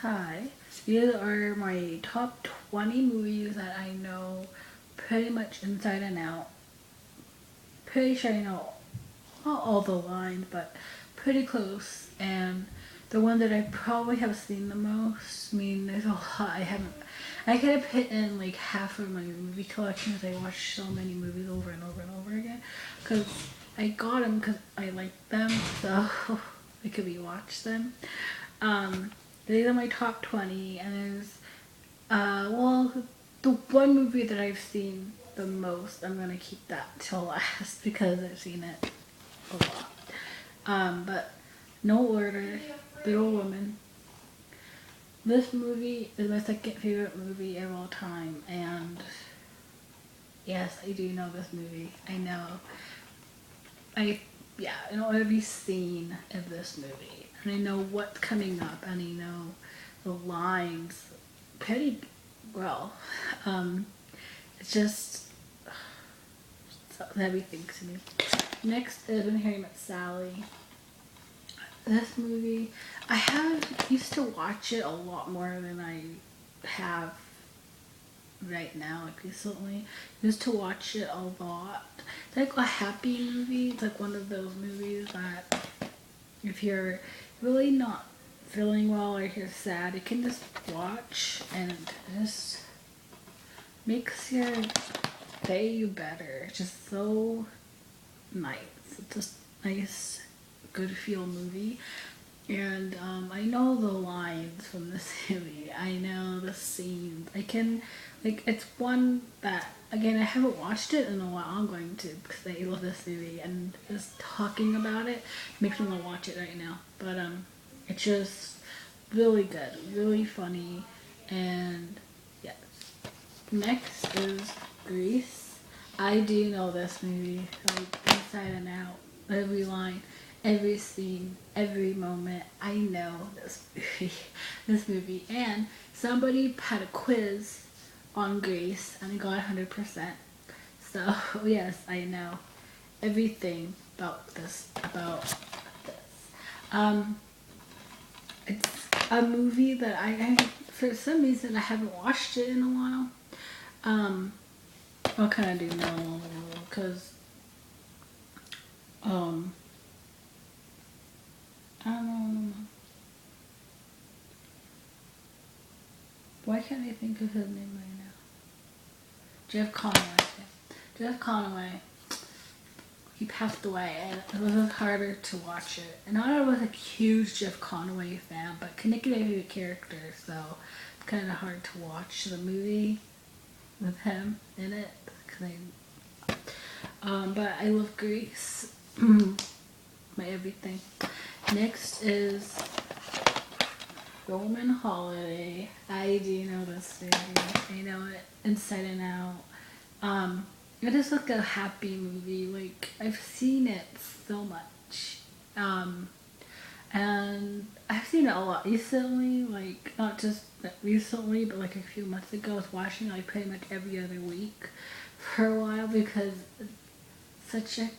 Hi, these are my top 20 movies that I know pretty much inside and out. Pretty sure I know not all the lines, but pretty close. And the one that I probably have seen the most, I mean, there's a lot I haven't. I could have put in like half of my movie collection because I watch so many movies over and over and over again. Because I got them because I like them, so I could rewatch them. Um, these are my top 20, and there's well, the one movie that I've seen the most, I'm gonna keep that till last because I've seen it a lot. But No Order, Little Woman. This movie is my second favorite movie of all time, and yes, I do know this movie. I know. I yeah, I know every scene of this movie, and I know what's coming up, and I know the lines pretty well. Um, it's just everything to me. Next is When Harry Met Sally. This movie, I have used to watch it a lot more than I have right now, like recently. Used to watch it a lot. It's like a happy movie. It's like one of those movies that if you're really not feeling well or you're sad, you can just watch and just makes your day better. It's just so nice. It's just nice, good feel movie. And I know the lines from this movie. I know the scenes. I can, like, it's one that, again, I haven't watched it in a while. I'm going to because I love this movie. And just talking about it makes me want to watch it right now. But it's just really good, really funny. And yes. Next is Grease. I do know this movie, like inside and out. Every line, every scene, every moment. I know this movie. This movie. And somebody had a quiz on Grease and I got 100%. So yes, I know everything about this. Um, it's a movie that I for some reason I haven't watched it in a while. Um, what can I do now? Because um, why can't I think of his name right now? Jeff Conaway. Jeff Conaway. He passed away, and it was harder to watch it. And I was a huge Jeff Conaway fan, but connected to the character, so it's kind of hard to watch the movie with him in it. But I love Grease. My everything. Next is Roman Holiday. I do know this movie. I know it inside and out. It is like a happy movie. Like I've seen it so much. Um, and I've seen it a lot recently. Like not just recently, but like a few months ago. I was watching like pretty much every other week for a while because it's such a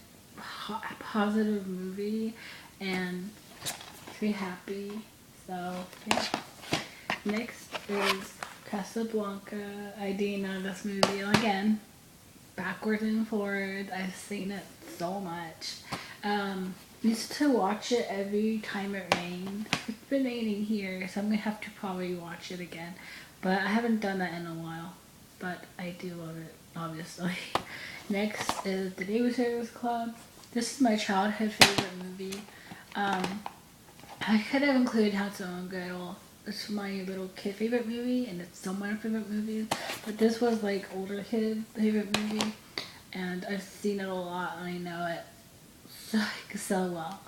positive movie and very happy. So yeah. Next is Casablanca. I do know this movie again, backwards and forwards. I've seen it so much. Used to watch it every time it rained. It's been raining here, so I'm gonna have to probably watch it again. But I haven't done that in a while. But I do love it, obviously. Next is The Babysitter's Club. This is my childhood favorite movie. Um, I could have included Hansel and Gretel. It's my little kid favorite movie, and it's still my favorite movie. But this was like older kid favorite movie, and I've seen it a lot, and I know it so well.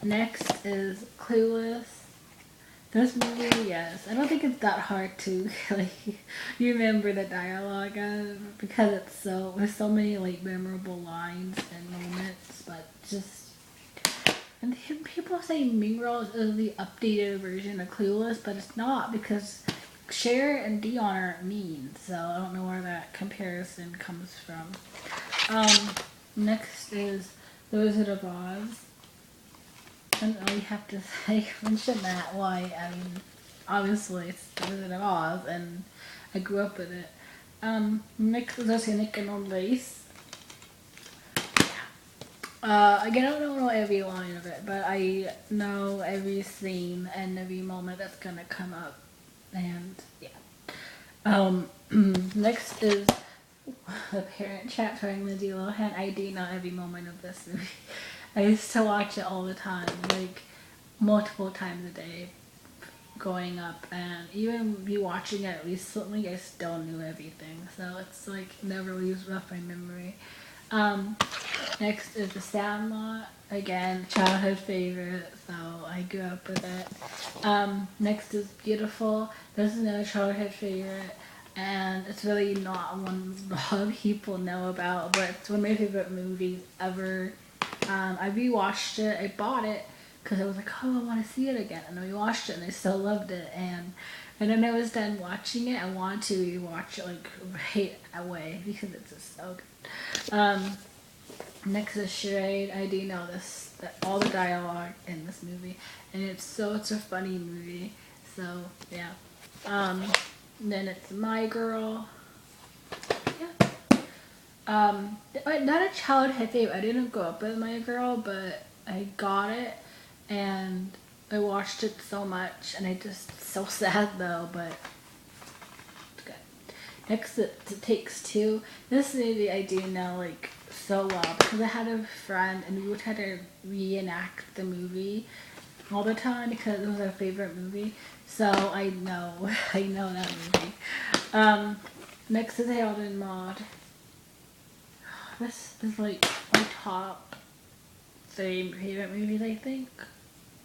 Next is Clueless. This movie, yes, I don't think it's that hard to like remember the dialogue of because it's so there's so many like memorable lines and moments, but just and people say Mean Girls is the updated version of Clueless, but it's not because Cher and Dion aren't mean, so I don't know where that comparison comes from. Next is The Wizard of Oz. And all you have to say, mention that. Why? I mean, obviously it's The Wizard of Oz, and I grew up with it. Next is also Nick and Lace. Again, I don't know every line of it, but I know every scene and every moment that's gonna come up, and yeah. Next is The Parent Trap starring Lindsay Lohan. I do know every moment of this movie. I used to watch it all the time, like multiple times a day growing up, and even rewatching it recently, I still knew everything. So it's like never leaves off my memory. Um, Next is The Sandlot. Again, childhood favorite, so I grew up with it. Next is Beautiful. This is another childhood favorite, and it's really not one a lot of people know about, but it's one of my favorite movies ever. I rewatched it. I bought it because I was like, oh, I want to see it again, and I rewatched it, and I still loved it. And then I was done watching it. I wanted to rewatch it like right away because it's just so good. Next is Charade. I do know this that all the dialogue in this movie, and it's a funny movie. So yeah. Um, then it's My Girl. Yeah. Not a childhood favorite. I didn't grow up with My Girl, but I got it, and I watched it so much, and I just so sad though, but it's good. Next, it Takes Two. This movie I do know like so well because I had a friend and we would try to reenact the movie all the time because it was our favorite movie. So I know I know that movie. Um, Next is Harold and Maude. This is like my top three favorite movies, I think.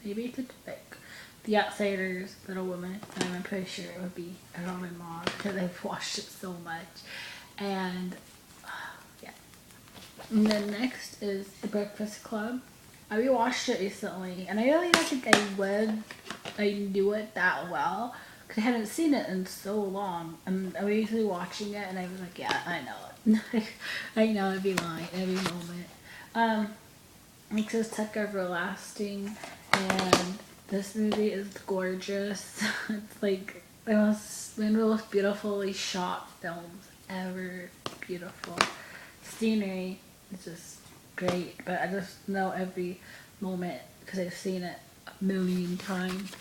Maybe it's like The Outsiders, Little Women, and I'm pretty sure it would be Harold and Maude because I've watched it so much. And yeah. And then next is The Breakfast Club. I rewatched it recently, and I really don't think I knew it that well because I hadn't seen it in so long. And I was usually watching it, and I was like, yeah, I know it. I know every line, every moment. Next is Tuck Everlasting, and this movie is gorgeous. It's like one of the most beautifully shot films ever. Beautiful scenery is just great, but I just know every moment because I've seen it a million times.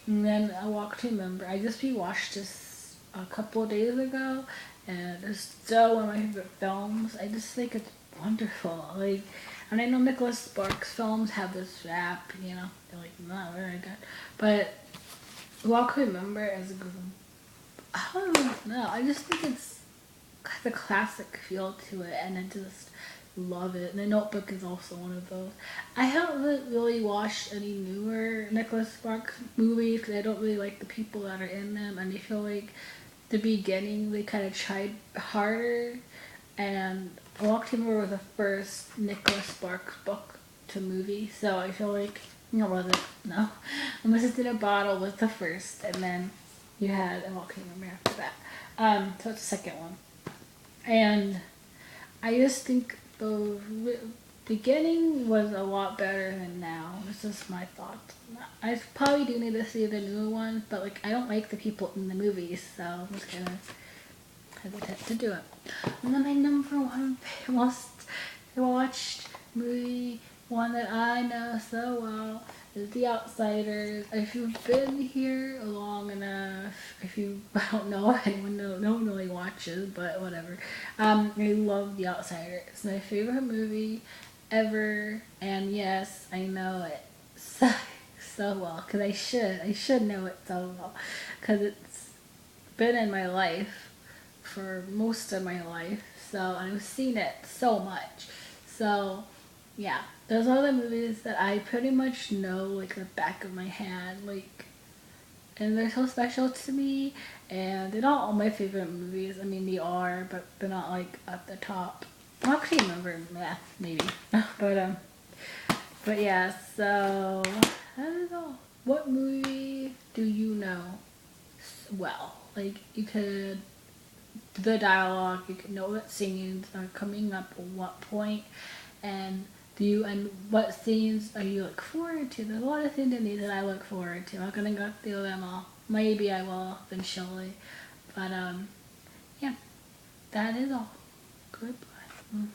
And then A Walk to Remember. I just rewatched this a couple of days ago, and it's still one of my favorite films. I just think it's wonderful. Like, and I know Nicholas Sparks films have this rap, they're like not very good, but A Walk to Remember is a good. I don't know. I just think it's has a classic feel to it, and I just love it. And The Notebook is also one of those. I haven't really watched any newer Nicholas Sparks movies because I don't really like the people that are in them, and I feel like the beginning they kind of tried harder. And A Walk to Remember was the first Nicholas Sparks book to movie, so I feel like no, was it? No, Mrs. in a Bottle was the first, and then you had A Walk to Remember after that. So it's the second one. And I just think the beginning was a lot better than now. This is my thoughts. I probably do need to see the newer ones, but like I don't like the people in the movies, so I'm just gonna hesitate to do it. And then my number one most watched movie, one that I know so well, is The Outsiders. If you've been here long enough, if you, I don't know if anyone no one really watches, but whatever. I love The Outsiders. It's my favorite movie ever, and yes, I know it so well because I should know it so well because it's been in my life for most of my life. So and I've seen it so much. So yeah, those are the movies that I pretty much know like the back of my hand, like, and they're so special to me. And they're not all my favorite movies. I mean, they are, but they're not like at the top. I actually remember, yeah, maybe, but yeah. So I don't know. What movie do you know well? Like you could the dialogue, you can know what scenes are coming up at what point, and Do you, and what scenes are you look forward to? There's a lot of things in these that I look forward to. I'm not gonna go through them all. Maybe I will eventually, but yeah, that is all. Goodbye.